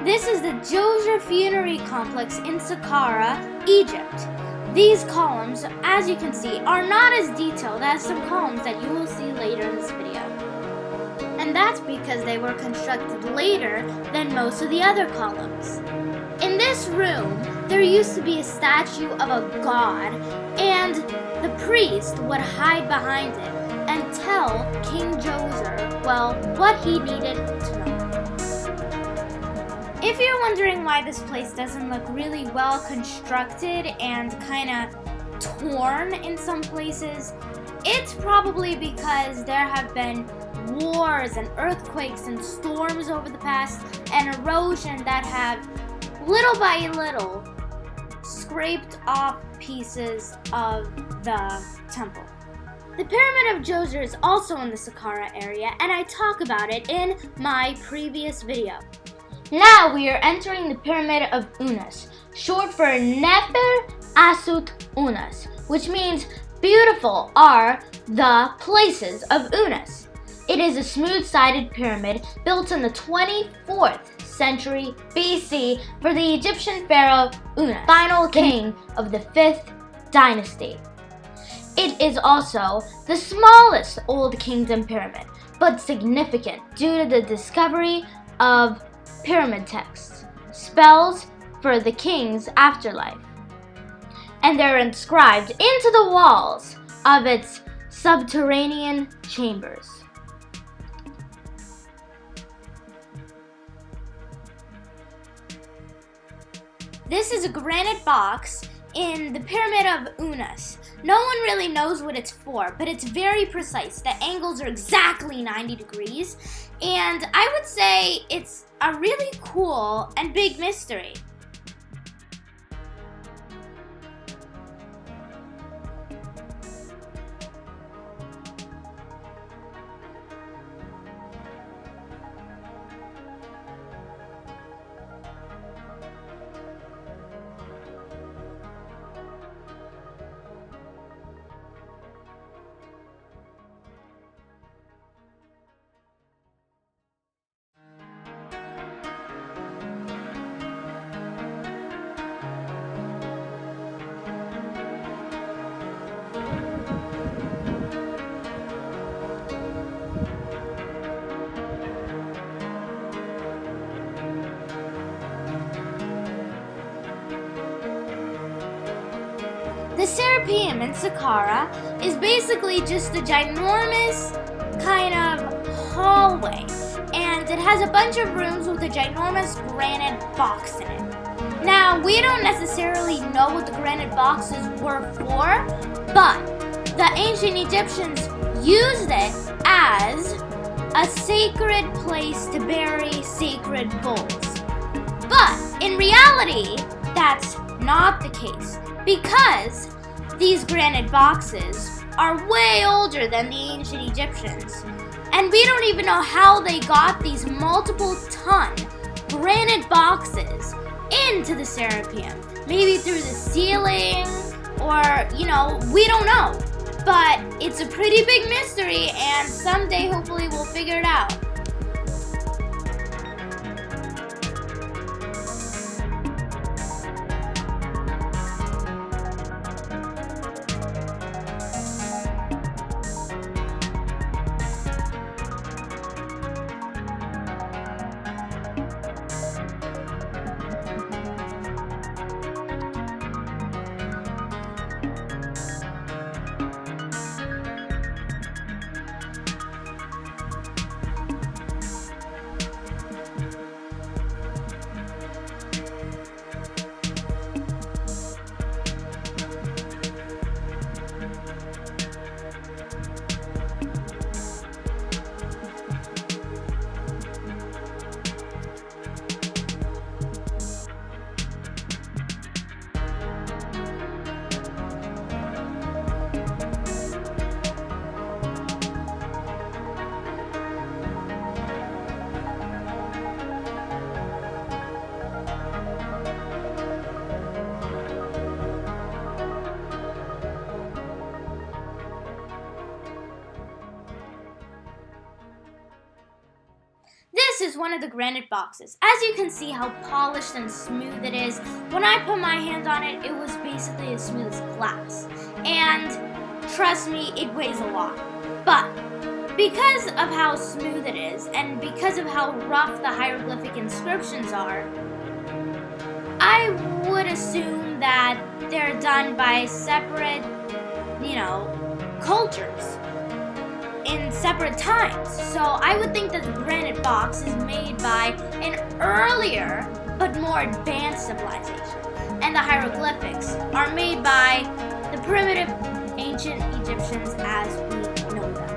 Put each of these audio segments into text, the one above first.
This is the Djoser Funerary Complex in Saqqara, Egypt. These columns, as you can see, are not as detailed as some columns that you will see later in this video. And that's because they were constructed later than most of the other columns. In this room, there used to be a statue of a god, and the priest would hide behind it and tell King Djoser, well, what he needed to know. If you're wondering why this place doesn't look really well constructed and kind of torn in some places, it's probably because there have been wars and earthquakes and storms over the past and erosion that have, little by little, scraped off pieces of the temple. The Pyramid of Djoser is also in the Saqqara area, and I talk about it in my previous video. Now we are entering the Pyramid of Unas, short for Nefer Asut Unas, which means beautiful are the places of Unas. It is a smooth-sided pyramid built in the 24th century BC for the Egyptian pharaoh Unas, final king of the 5th dynasty. It is also the smallest Old Kingdom pyramid, but significant due to the discovery of pyramid texts, spells for the king's afterlife, and they're inscribed into the walls of its subterranean chambers. This is a granite box in the Pyramid of Unas. No one really knows what it's for, but it's very precise. The angles are exactly 90 degrees, and I would say it's a really cool and big mystery. The Serapeum in Saqqara is basically just a ginormous kind of hallway, and it has a bunch of rooms with a ginormous granite box in it. Now, we don't necessarily know what the granite boxes were for, but the ancient Egyptians used it as a sacred place to bury sacred bulls. But in reality, that's not the case, because these granite boxes are way older than the ancient Egyptians. And we don't even know how they got these multiple ton granite boxes into the Serapeum. Maybe through the ceiling, or, we don't know. But it's a pretty big mystery, and someday hopefully we'll figure it out. one of the granite boxes. As you can see how polished and smooth it is, when I put my hand on it, it was basically as smooth as glass. And trust me, it weighs a lot. But because of how smooth it is, and because of how rough the hieroglyphic inscriptions are, I would assume that they're done by separate, cultures in separate times. So I would think that the granite box is made by an earlier but more advanced civilization, and the hieroglyphics are made by the primitive ancient Egyptians as we know them.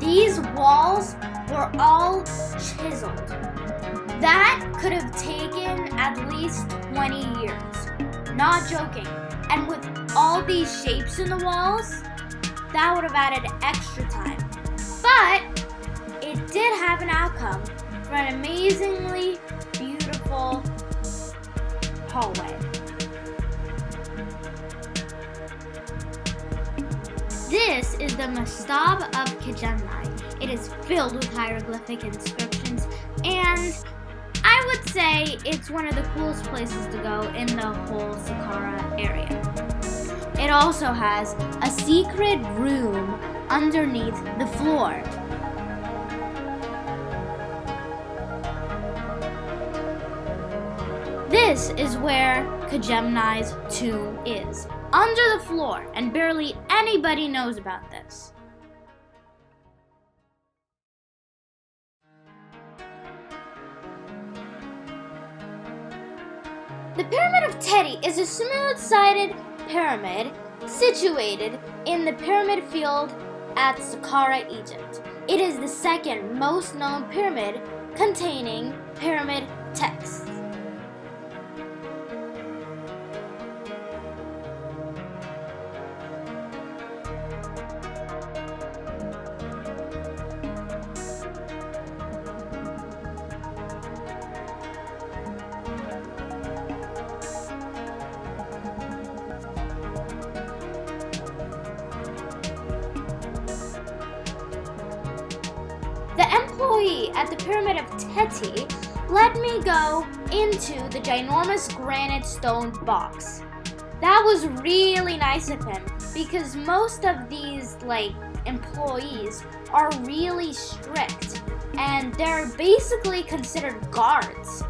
These walls were all chiseled. That could have taken at least 20 years. Not joking. And with all these shapes in the walls, that would have added extra time. But it did have an outcome for an amazingly beautiful hallway. This is the Mastaba of Kajemnai. It is filled with hieroglyphic inscriptions, and I would say it's one of the coolest places to go in the whole Saqqara area. It also has a secret room underneath the floor. This is where Kajemnai's tomb is, under the floor, and barely anybody knows about this. The Pyramid of Teti is a smooth-sided pyramid situated in the pyramid field at Saqqara, Egypt. It is the second most known pyramid containing pyramid texts. The employee at the Pyramid of Teti let me go into the ginormous granite stone box. That was really nice of him, because most of these employees are really strict, and they're basically considered guards.